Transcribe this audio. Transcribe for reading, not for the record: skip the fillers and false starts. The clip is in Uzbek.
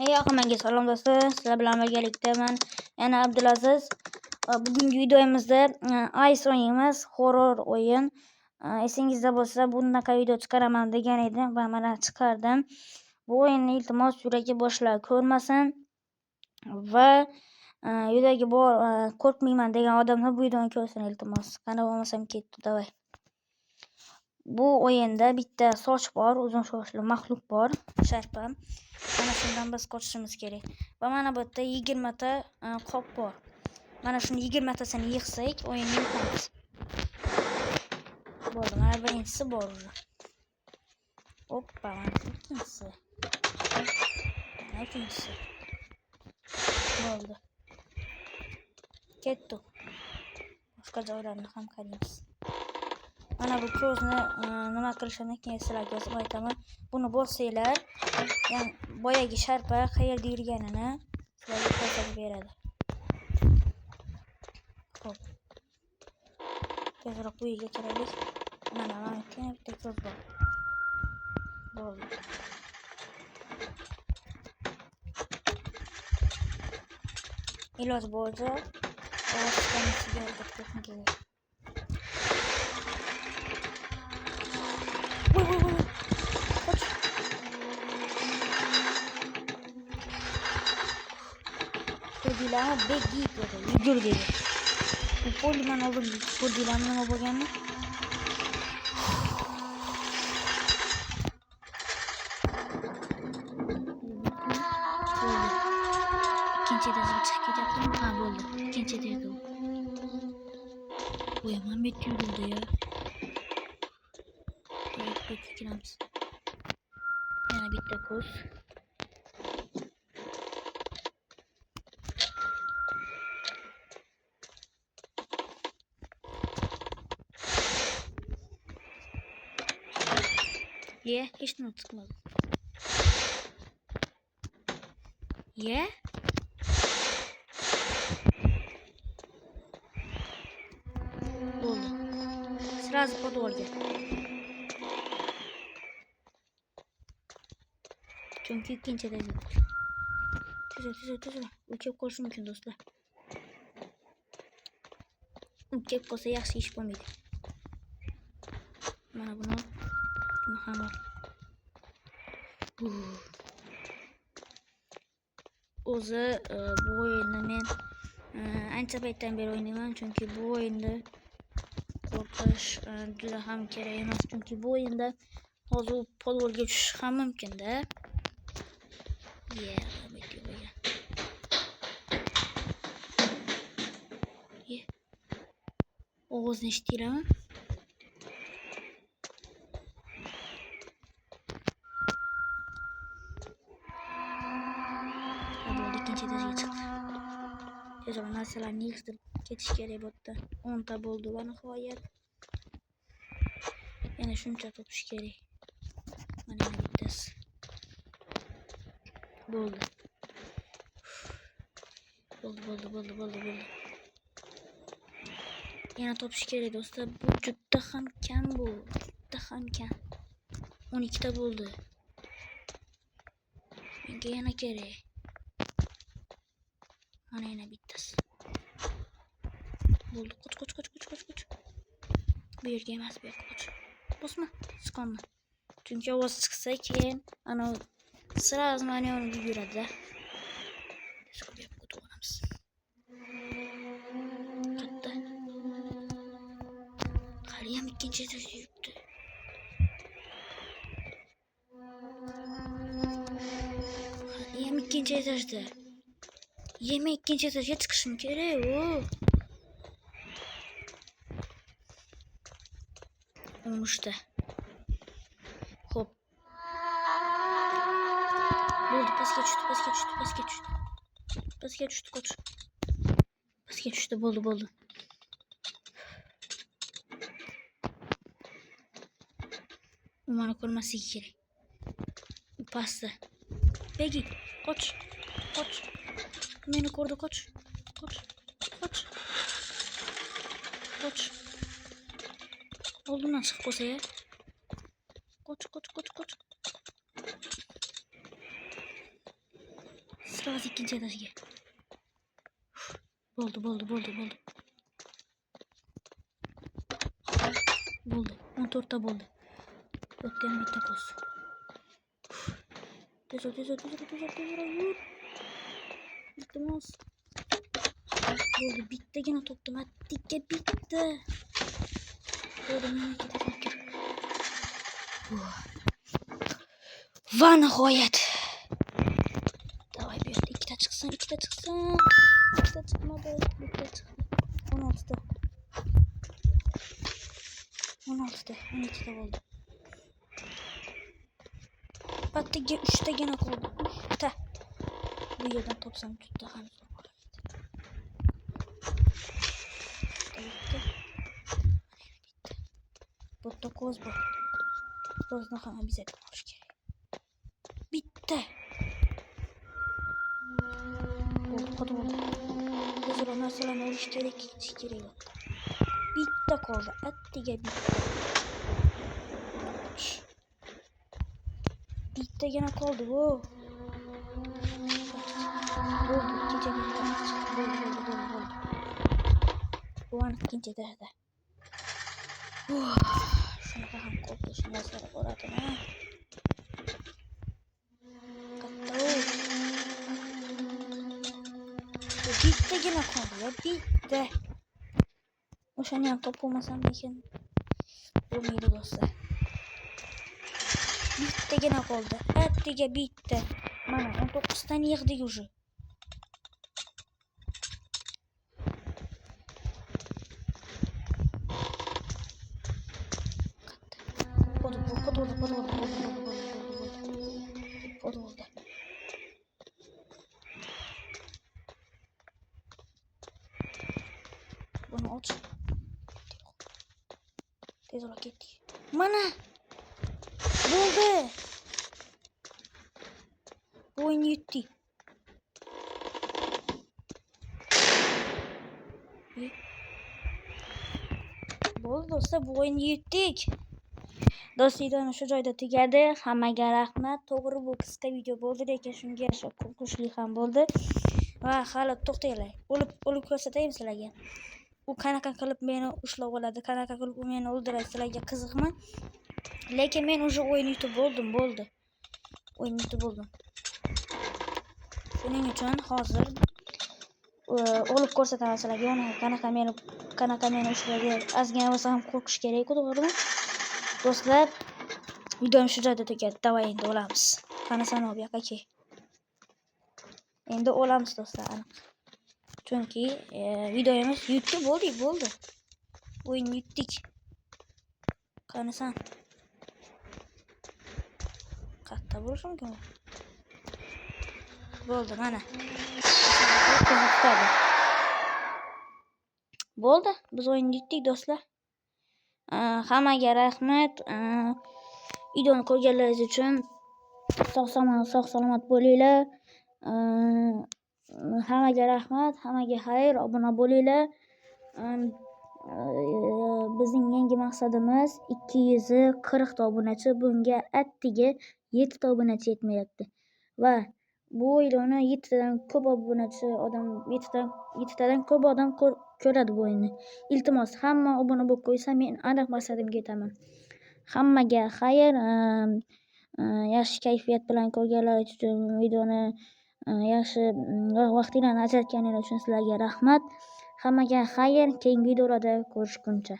Hammaga salom do'stlar. Sizlar bilan birgalikda men yana Abdulaziz. Bugungi videomizda Ice o'ynaymiz, horror o'yin. Esingizda bo'lsa, bunaqa video chiqaraman degan edim va mana chiqardim. Bu o'yinni iltimos yuragi boshlar ko'rmasin va yuragi bor qo'rqmayman degan odamlar bu videoni ko'rsin iltimos. Qani bo'lmasam ketdi, davay. Bu o'yinda bitta soch bor, uzun sochli maxluq bor, sharpa. Mana shundan biz qochishimiz kerak. Va mana bu yerda 20 ta qop bor. Mana shuni 20 tasini yig'sak, o'yinni yutamiz. Bo'ldi, mana birinchisi bor uje. Hoppa, mana ikkinchisi. Mana uchinchisi. Bo'ldi. Ketdi. Boshqa joylarni ham qaraymiz. Mana bu ko'zni nima qilishini keyin sizlarga yozib aytaman. Buni bo'lsanglar, ya'ni boyagi sharpa qayerda yurganini sizlarga ko'rsatib beradi. Xo'p. Tezroq bu yerga kiraylik. Mana yana bitta ko'z bor. Bo'ldi. Iloj bo'lsa, ovozdan sigaret chekib. Kodilama begi dedi, yugur dedi. Bu poliman oldu, kodilama nima bo'lganmi? İkinci etaja chiqib ketyaptimi? Ha, bo'ldi. İkinci etaja. Voy, Muhammed yugurdi ya. Kiramiz. Yana bitta ko'z. Hech nima chiqmadi. Bo'ldi. Сразу подвалga. Chunki ikkinchida yo'q. Tezroq. O'chib qolishi mumkin do'stlar. O'chib qolsa yaxshi ish bo'lmaydi. Mana buni ham o'zi bu o'yinni men ancha paytdan beri o'ynayman, chunki bu o'yinda qo'rqish juda ham kerak emas, chunki bu o'yinda hozir podvolga tushish ham mumkin-da. Ovozni eshitdinglarmi? İkinci etaja chiqdi. Tezroq narsalarni yig'ishtirib ketish kerak bu yerda. 10 ta bo'ldi va nihoyat. Yana shuncha topish kerak. Mana bittasi. Bo'ldi. Bo'ldi. Yana topish kerak do'stlar. Bu juda ham kam bu. Juda ham kam. 12 ta bo'ldi. Menga yana kerak. Mana yana bittasi. Bo'ldi. Qoch. Bu yerga emas, bu yoqqa qoch. Bosma, siqonma. Chunki ovoz chiqsa keyin ana sразу mana yonib yuradi-da. Shunga qo'yamiz. Katta. Qariyam ikkinchi etaja yuribdi. Qariyam ikkinchi etajda. Yemek ikkinchi etaja chiqishim kerak u. Olmuştu. Hop. Bo'ldi, pastga tushdi. Pastga tushdi, qoch. Pastga tushdi, bo'ldi. U meni ko'rmasligi kerak. U pastda. Begi, qoch. Meni ko'rdi, qoch. Oldimdan chiqib qolsa ya. Qoch. chiqamiz ikkinchi etajga. Bo'ldi. Bo'ldi. 14 ta bo'ldi. Bitta ham bitta qolsin. Tez yur. Iltimos. Bo'ldi, bittagina topdim. Attiga bitta. Bo'ldi, men ketaman. Va nihoyat. Davay bu yerda ikkita chiqsin. Ikkita chiqmadi. Bitta chiqdi. 16 ta. 12 ta bo'ldi. Attiga 3 tagina qoldi. 3 ta. Bu yerdan topsam bitta ham bo'lardi. Bitta ko'z bor. Ko'zni ham bizga olish kerak. Bitta. Bo'ldi. Tezroq narsalarni olish kerak. Bitta qoldi. Attiga bitta. Bittagina qoldi. Bo'ldi. Ikkinchi bitta. Bo'ldi. Bu ikkinchi etajda. Shunaqa ham qo'rqish narsalar bo'ladimi? Bittagina qoldi. Bitta. O'shani ham topolmasam lekin bo'lmaydi do'stlar. Bittagina qoldi. Attiga bitta. Mana 19 tani yig'dik уже. Bo'ldi. Buni och. Tezroq ketdik. Mana. Bo'ldi. O'yin yutdik. Bo'ldi do'stlar, bu o'yinni yutdik. Do'stlar, shu joyda tugadi. Hammaga rahmat. To'g'ri, bu qisqa video bo'ldi, lekin shunga yarasha qo'rqinchli ham bo'ldi. Va hali to'xtanglar. O'lib ko'rsataymi sizlarga. U qanaqa qilib meni ushlab oladi, qanaqa qilib u meni o'ldiradi, sizlarga qiziqmi? Lekin men уже o'yin yutib bo'ldim. O'yin yutib bo'ldim. Shuning uchun hozir o'lib ko'rsataman sizlarga. Qanaqa meni ushlaydi. Ozgina bo'lsa ham qo'rqish kerak-ku, to'g'rimi? Do'stlar, videom shu joyda tugadi. Davay, endi o'lamiz. Qani sanoq bu yoqqa. Endi o'lamiz do'stlar, aniq. Chunki videomiz yutib bo'ldi. O'yin yutdik. Qani san? Qatta bo'lish mumkin. Bo'ldi, mana. Bo'ldi, biz o'yin yutdik do'stlar. Hammaga rahmat. Videoni ko'rganlaringiz uchun sog' salomat bo'linglar. Hammaga rahmat, hammaga xayr, obuna bo'linglar. Bizning yangi maqsadimiz 240 ta obunachi. Bunga attiga 7 ta obunachi yetmayapti. Va bu videoni 7 tadan ko'p obunachi odam 7 tadan ko'p odam ko'radi bu o'yinni. Iltimos, hamma obuna bo'lib qo'ysa, men aniq maqsadimga yetaman. Hammaga xayr, yaxshi kayfiyat bilan ko'rganlaringiz uchun videoni yaxshi vaqtinglarni ajratganingiz uchun sizlarga rahmat. Hammaga xayr, keyingi videolarda ko'rishguncha.